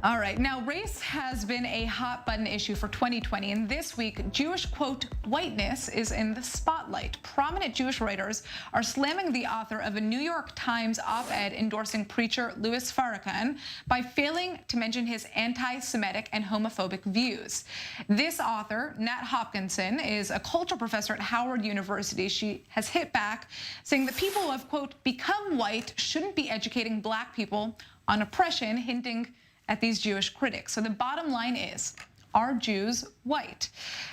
All right. Now, race has been a hot button issue for 2020, and this week, Jewish, quote, whiteness is in the spotlight. Prominent Jewish writers are slamming the author of a New York Times op-ed endorsing preacher Louis Farrakhan by failing to mention his anti-Semitic and homophobic views. This author, Nat Hopkinson, is a culture professor at Howard University. She has hit back, saying that people who have, quote, become white shouldn't be educating black people on oppression, hinting at these Jewish critics. So the bottom line is, are Jews white?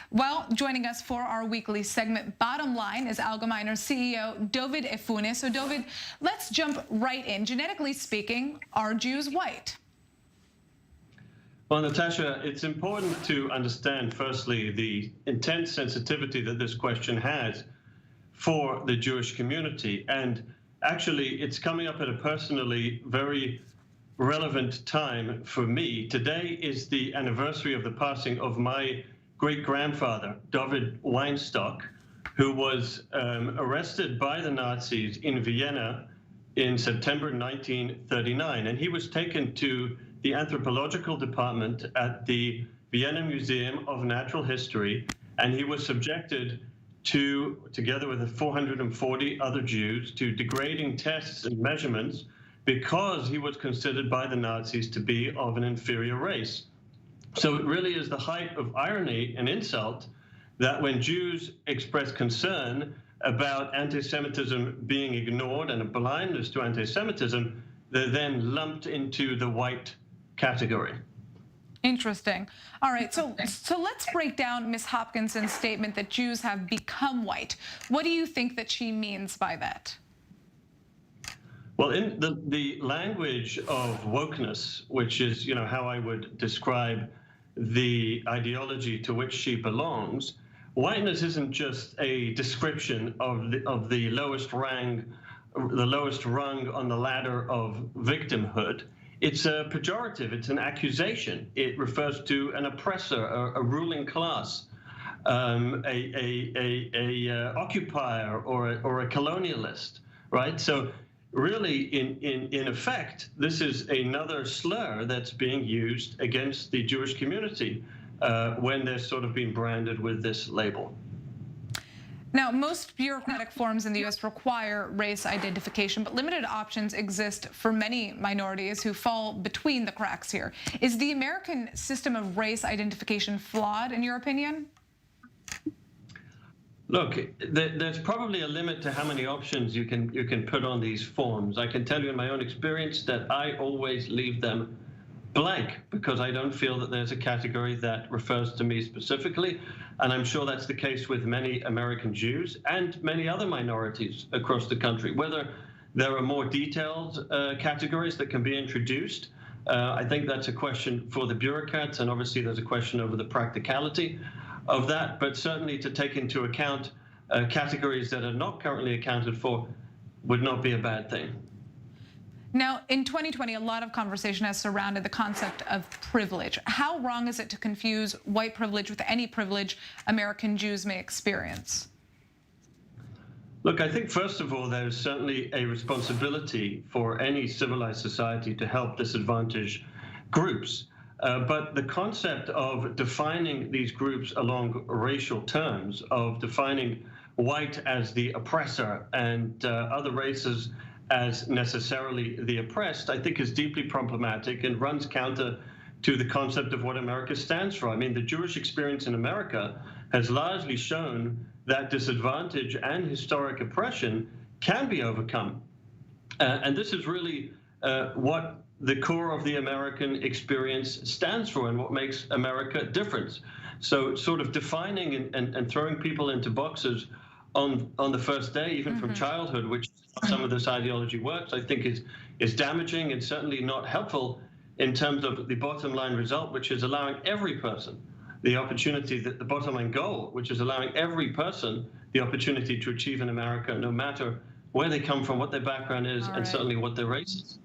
Well, joining us for our weekly segment, Bottom Line, is Algemeiner CEO Dovid Efune. So Dovid, let's jump right in. Genetically speaking, are Jews white? Well, Natasha, it's important to understand, firstly, the intense sensitivity that this question has for the Jewish community. And actually, it's coming up at a personally very relevant time for me. Today is the anniversary of the passing of my great-grandfather, Dovid Efune, who was arrested by the Nazis in Vienna in September 1939. And he was taken to the anthropological department at the Vienna Museum of Natural History, and he was subjected to, together with 440 other Jews, to degrading tests and measurements because he was considered by the Nazis to be of an inferior race. So it really is the height of irony and insult that when Jews express concern about anti-Semitism being ignored and a blindness to anti-Semitism, they're then lumped into the white category. Interesting. All right, so let's break down Ms. Hopkinson's statement that Jews have become white. What do you think that she means by that? Well, in the language of wokeness, which is, how I would describe the ideology to which she belongs, whiteness isn't just a description of the lowest rung on the ladder of victimhood. It's a pejorative. It's an accusation. It refers to an oppressor, a ruling class, a occupier, or a colonialist, right? So really, in effect, this is another slur that's being used against the Jewish community when they're sort of being branded with this label. Now, most bureaucratic forms in the U.S. require race identification, but limited options exist for many minorities who fall between the cracks here. Is the American system of race identification flawed, in your opinion? Look, there's probably a limit to how many options you can put on these forms. I can tell you in my own experience that I always leave them blank because I don't feel that there's a category that refers to me specifically. And I'm sure that's the case with many American Jews and many other minorities across the country. Whether there are more detailed categories that can be introduced, I think that's a question for the bureaucrats, and obviously there's a question over the practicality of that, but certainly to take into account categories that are not currently accounted for would not be a bad thing. Now, in 2020, a lot of conversation has surrounded the concept of privilege. How wrong is it to confuse white privilege with any privilege American Jews may experience? Look, I think, first of all, there's certainly a responsibility for any civilized society to help disadvantaged groups. But the concept of defining these groups along racial terms, of defining white as the oppressor and other races as necessarily the oppressed, I think is deeply problematic and runs counter to the concept of what America stands for. I mean, the Jewish experience in America has largely shown that disadvantage and historic oppression can be overcome. And this is really what the core of the American experience stands for and what makes America different. So sort of defining and throwing people into boxes on the first day, even from childhood, which some of this ideology works, I think is damaging and certainly not helpful in terms of the bottom line result, which is allowing every person the opportunity, the bottom line goal, which is allowing every person the opportunity to achieve in America, no matter where they come from, what their background is, and certainly what their race is.